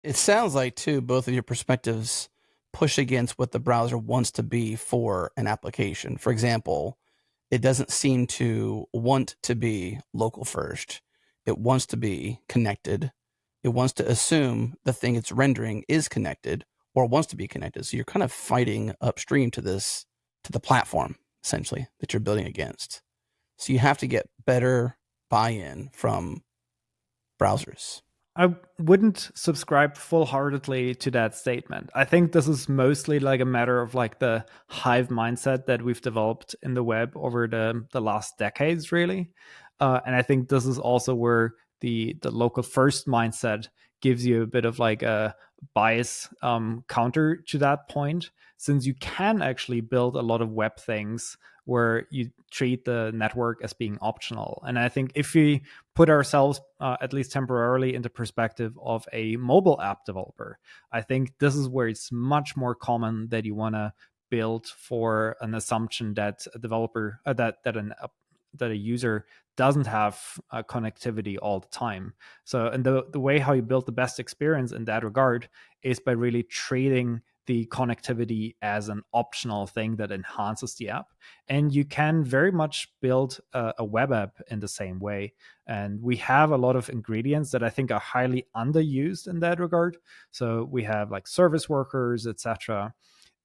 It sounds like, too, both of your perspectives push against what the browser wants to be for an application. For example, it doesn't seem to want to be local first. It wants to be connected. It wants to assume the thing it's rendering is connected or wants to be connected. So you're kind of fighting upstream to this, to the platform, essentially, that you're building against. So you have to get better buy-in from browsers. I wouldn't subscribe full-heartedly to that statement. I think this is mostly like a matter of like the hive mindset that we've developed in the web over the last decades, really. And I think this is also where the local first mindset gives you a bit of like a bias counter to that point, since you can actually build a lot of web things where you treat the network as being optional. And I think if we put ourselves, at least temporarily, into perspective of a mobile app developer, I think this is where it's much more common that you want to build for an assumption that a developer that a user doesn't have connectivity all the time. So, and the way how you build the best experience in that regard is by really treating the connectivity as an optional thing that enhances the app. And you can very much build a web app in the same way. And we have a lot of ingredients that I think are highly underused in that regard. So we have like service workers, etc.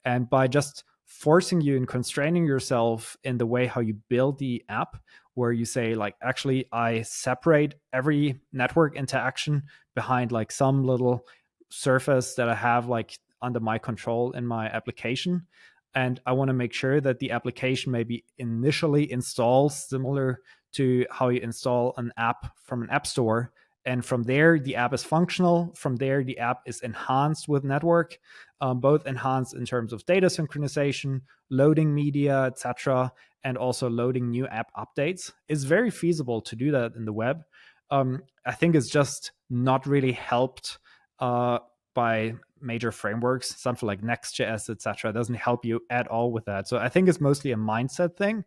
And by just forcing you and constraining yourself in the way how you build the app, where you say like, actually I separate every network interaction behind like some little surface that I have like under my control in my application, and I want to make sure that the application maybe initially installs similar to how you install an app from an app store. And from there, the app is functional. From there, the app is enhanced with network, both enhanced in terms of data synchronization, loading media, etc., and also loading new app updates. It's very feasible to do that in the web. I think it's just not really helped by major frameworks, something like Next.js, etc. doesn't help you at all with that. So I think it's mostly a mindset thing.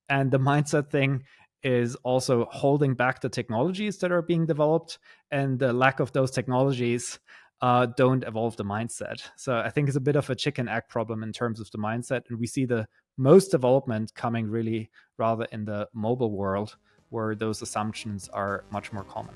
And the mindset thing is also holding back the technologies that are being developed, and the lack of those technologies don't evolve the mindset. So I think it's a bit of a chicken egg problem in terms of the mindset. And we see the most development coming really rather in the mobile world, where those assumptions are much more common.